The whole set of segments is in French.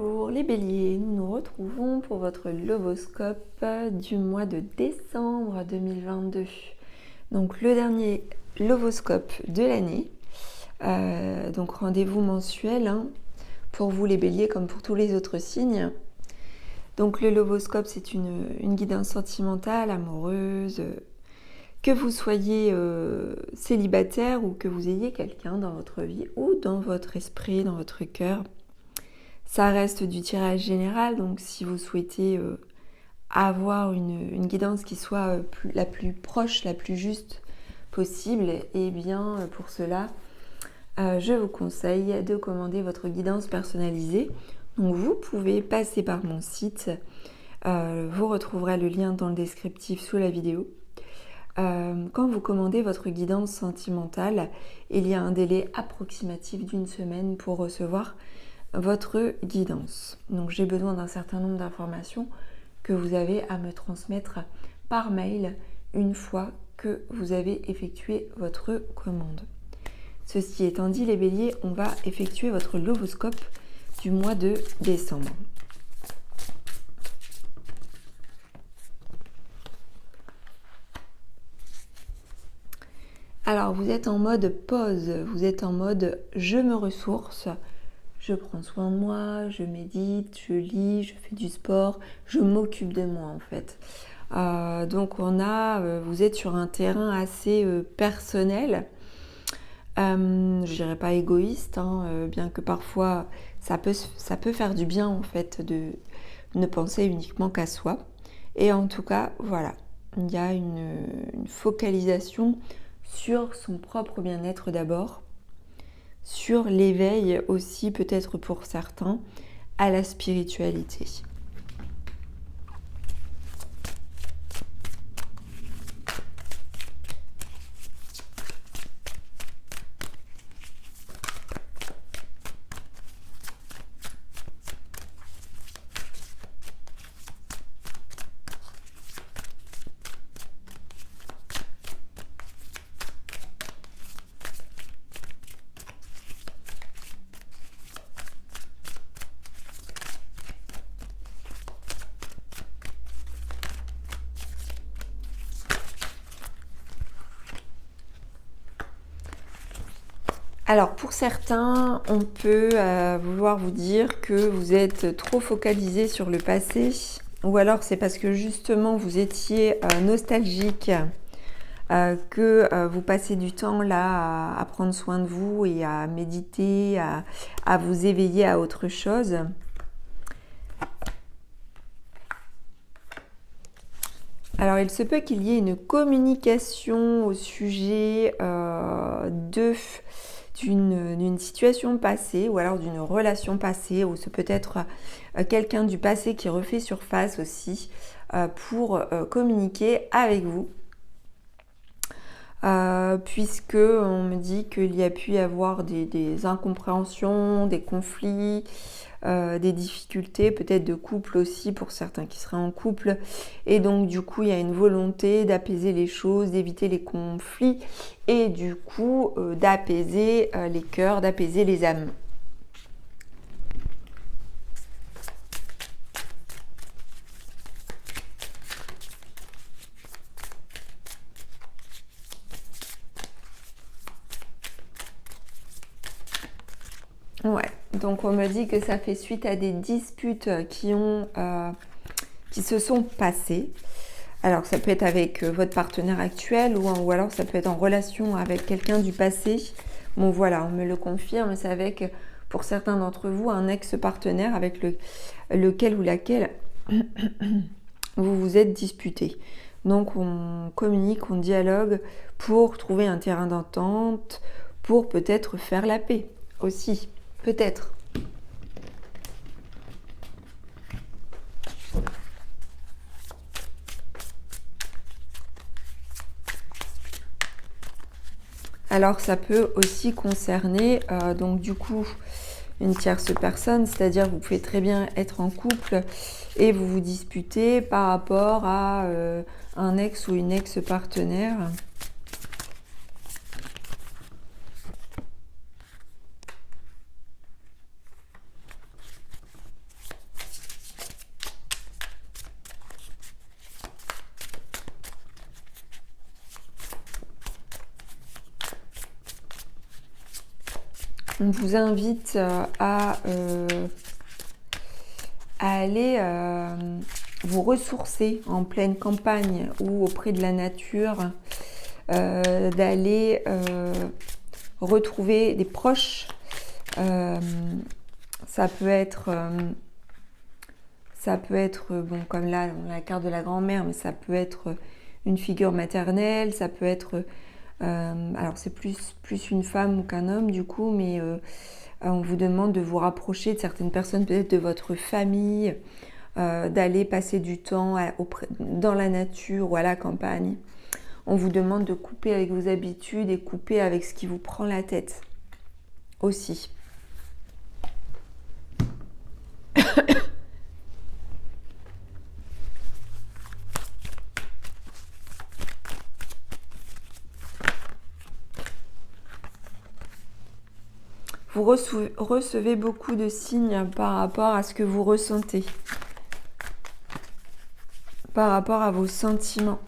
Bonjour les béliers, nous nous retrouvons pour votre Lovoscope du mois de décembre 2022. Donc le dernier Lovoscope de l'année. Donc rendez-vous mensuel pour vous les béliers comme pour tous les autres signes. Donc le Lovoscope, c'est une guidance sentimentale, amoureuse, que vous soyez célibataire ou que vous ayez quelqu'un dans votre vie ou dans votre esprit, dans votre cœur. Ça reste du tirage général, donc si vous souhaitez avoir une guidance qui soit la plus proche, la plus juste possible, et bien pour cela, je vous conseille de commander votre guidance personnalisée. Donc vous pouvez passer par mon site, vous retrouverez le lien dans le descriptif sous la vidéo. Quand vous commandez votre guidance sentimentale, il y a un délai approximatif d'1 semaine pour recevoir votre guidance. Donc j'ai besoin d'un certain nombre d'informations que vous avez à me transmettre par mail une fois que vous avez effectué votre commande. Ceci étant dit, les béliers, on va effectuer votre Lovoscope du mois de décembre. Alors vous êtes en mode pause, vous êtes en mode je me ressource. Je prends soin de moi, je médite, je lis, je fais du sport, je m'occupe de moi en fait. Donc vous êtes sur un terrain assez personnel, je dirais pas égoïste, bien que parfois ça peut faire du bien en fait de ne penser uniquement qu'à soi. Et en tout cas, voilà, il y a une focalisation sur son propre bien-être d'abord, sur l'éveil aussi peut-être pour certains à la spiritualité. Alors pour certains, on peut vouloir vous dire que vous êtes trop focalisé sur le passé, ou alors c'est parce que justement vous étiez nostalgique, que vous passez du temps là à prendre soin de vous et à méditer, à vous éveiller à autre chose. Alors il se peut qu'il y ait une communication au sujet d'une situation passée ou alors d'une relation passée, ou c'est peut-être quelqu'un du passé qui refait surface aussi pour communiquer avec vous, puisque on me dit qu'il y a pu y avoir des incompréhensions, des conflits, des difficultés, peut-être de couple aussi pour certains qui seraient en couple, et donc du coup il y a une volonté d'apaiser les choses, d'éviter les conflits et du coup d'apaiser les cœurs, d'apaiser les âmes. Ouais, donc on me dit que ça fait suite à des disputes qui se sont passées. Alors ça peut être avec votre partenaire actuel ou alors ça peut être en relation avec quelqu'un du passé. Bon voilà, on me le confirme, c'est avec, pour certains d'entre vous, un ex-partenaire avec lequel ou laquelle vous vous êtes disputé. Donc on communique, on dialogue pour trouver un terrain d'entente, pour peut-être faire la paix aussi. Peut-être. Alors ça peut aussi concerner donc du coup une tierce personne, c'est-à-dire vous pouvez très bien être en couple et vous vous disputez par rapport à un ex ou une ex-partenaire. on vous invite à aller vous ressourcer en pleine campagne ou auprès de la nature, d'aller retrouver des proches. Ça peut être, bon, comme là, on a la carte de la grand-mère, mais ça peut être une figure maternelle, ça peut être, alors c'est plus une femme ou qu'un homme du coup, mais on vous demande de vous rapprocher de certaines personnes, peut-être de votre famille, d'aller passer du temps dans la nature ou à la campagne. On vous demande de couper avec vos habitudes et couper avec ce qui vous prend la tête aussi. Vous recevez beaucoup de signes par rapport à ce que vous ressentez, par rapport à vos sentiments.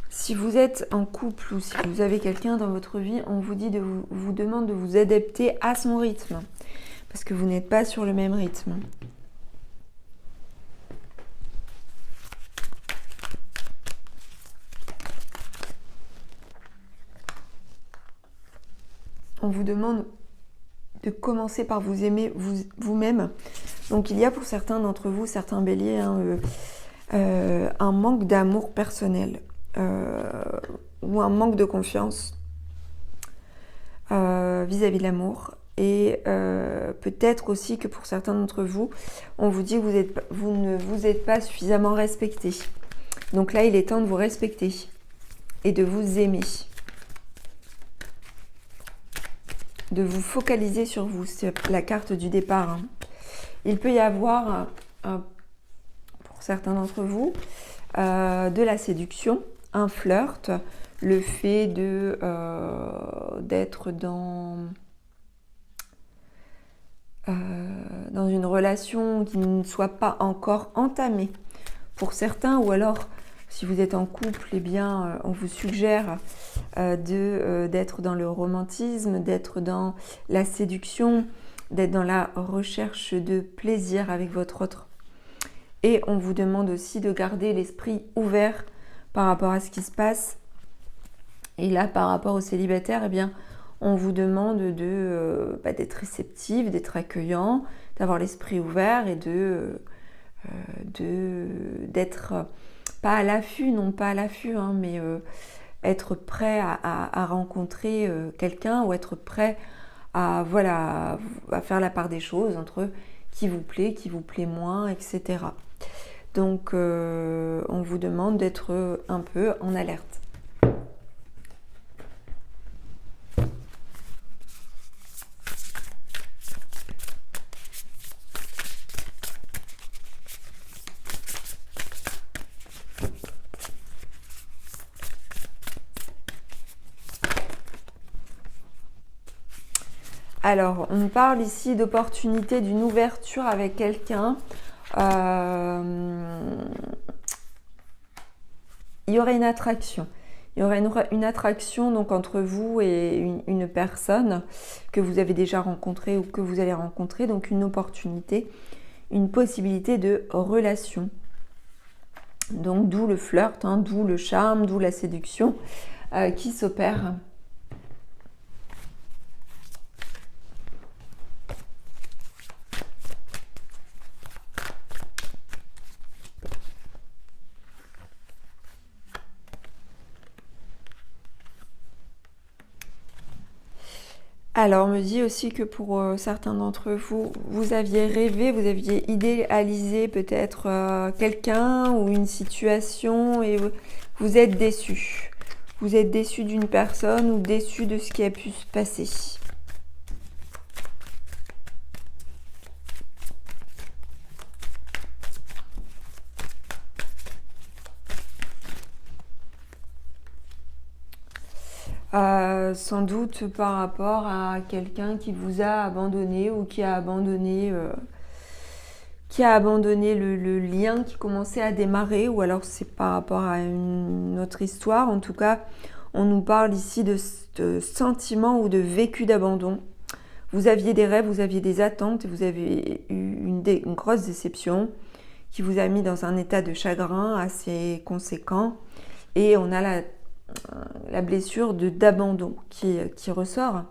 Si vous êtes en couple ou si vous avez quelqu'un dans votre vie, on vous demande de vous adapter à son rythme, parce que vous n'êtes pas sur le même rythme. On vous demande de commencer par vous aimer vous-même. Donc il y a pour certains d'entre vous, certains béliers, un manque d'amour personnel ou un manque de confiance vis-à-vis de l'amour. Et peut-être aussi que pour certains d'entre vous, on vous dit que vous ne vous êtes pas suffisamment respecté. Donc là, il est temps de vous respecter et de vous aimer. De vous focaliser sur vous, c'est la carte du départ. Il peut y avoir, pour certains d'entre vous, de la séduction, un flirt, le fait d'être dans une relation qui ne soit pas encore entamée. Pour certains, ou alors si vous êtes en couple, eh bien, on vous suggère d'être dans le romantisme, d'être dans la séduction, d'être dans la recherche de plaisir avec votre autre. Et on vous demande aussi de garder l'esprit ouvert par rapport à ce qui se passe. Et là, par rapport aux célibataires, eh bien, on vous demande d'être réceptif, d'être accueillant, d'avoir l'esprit ouvert et d'être pas à l'affût, non pas à l'affût, mais être prêt à rencontrer quelqu'un ou être prêt à faire la part des choses entre qui vous plaît moins, etc. Donc on vous demande d'être un peu en alerte. Alors, on parle ici d'opportunité, d'une ouverture avec quelqu'un. Il y aurait une attraction. Il y aurait une attraction donc, entre vous et une personne que vous avez déjà rencontrée ou que vous allez rencontrer. Donc, une opportunité, une possibilité de relation. Donc, d'où le flirt, d'où le charme, d'où la séduction qui s'opère. Alors, on me dit aussi que pour certains d'entre vous, vous aviez rêvé, vous aviez idéalisé peut-être quelqu'un ou une situation et vous êtes déçu. Vous êtes déçu d'une personne ou déçu de ce qui a pu se passer. Sans doute par rapport à quelqu'un qui vous a abandonné ou qui a abandonné qui a abandonné le lien qui commençait à démarrer, ou alors c'est par rapport à une autre histoire. En tout cas, on nous parle ici de sentiments ou de vécu d'abandon. Vous aviez des rêves, vous aviez des attentes, et vous avez eu une grosse déception qui vous a mis dans un état de chagrin assez conséquent. Et on a la blessure d'abandon qui ressort.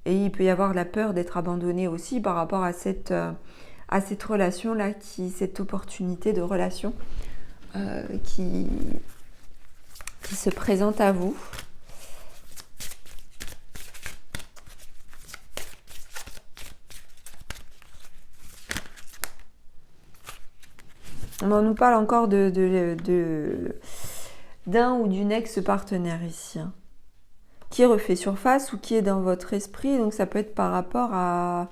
Et il peut y avoir la peur d'être abandonné aussi par rapport à cette relation-là, cette opportunité de relation qui se présente à vous. On nous parle encore d'un ou d'une ex-partenaire ici, hein, qui refait surface ou qui est dans votre esprit. Donc ça peut être par rapport à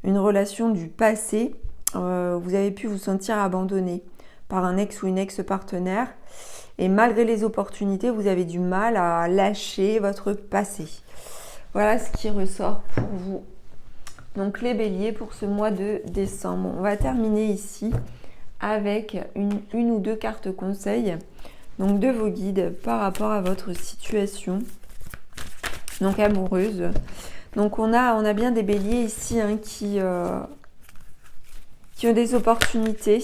une relation du passé. Vous avez pu vous sentir abandonné par un ex ou une ex-partenaire. Et malgré les opportunités, vous avez du mal à lâcher votre passé. Voilà ce qui ressort pour vous. Donc les béliers pour ce mois de décembre. On va terminer ici avec une ou deux cartes conseils, donc de vos guides par rapport à votre situation, donc amoureuse. Donc on a bien des béliers ici, hein, qui ont des opportunités,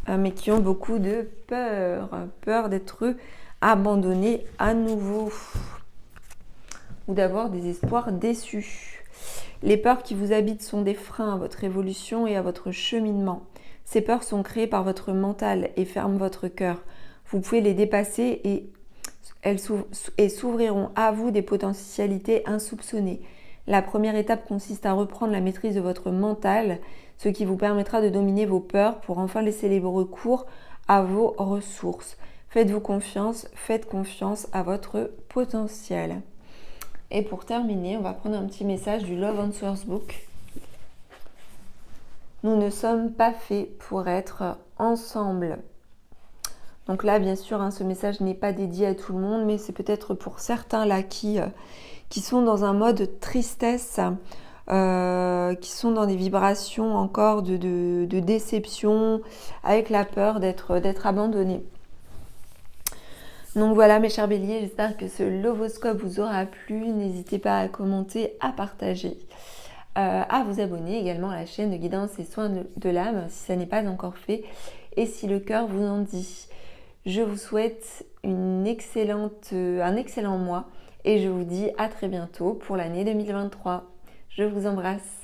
mais qui ont beaucoup de peur d'être abandonnés à nouveau ou d'avoir des espoirs déçus. Les peurs qui vous habitent sont des freins à votre évolution et à votre cheminement. Ces peurs sont créées par votre mental et ferment votre cœur. Vous pouvez les dépasser et elles s'ouvriront à vous des potentialités insoupçonnées. La première étape consiste à reprendre la maîtrise de votre mental, ce qui vous permettra de dominer vos peurs pour enfin laisser libre recours à vos ressources. Faites-vous confiance, faites confiance à votre potentiel. Et pour terminer, on va prendre un petit message du Love Answers Book. Nous ne sommes pas faits pour être ensemble. Donc là, bien sûr, hein, ce message n'est pas dédié à tout le monde, mais c'est peut-être pour certains là qui sont dans un mode tristesse, qui sont dans des vibrations encore de déception, avec la peur d'être abandonnés. Donc voilà mes chers béliers, j'espère que ce Lovoscope vous aura plu. N'hésitez pas à commenter, à partager, à vous abonner également à la chaîne de guidance et soins de l'âme si ça n'est pas encore fait et si le cœur vous en dit. Je vous souhaite un excellent mois et je vous dis à très bientôt pour l'année 2023. Je vous embrasse.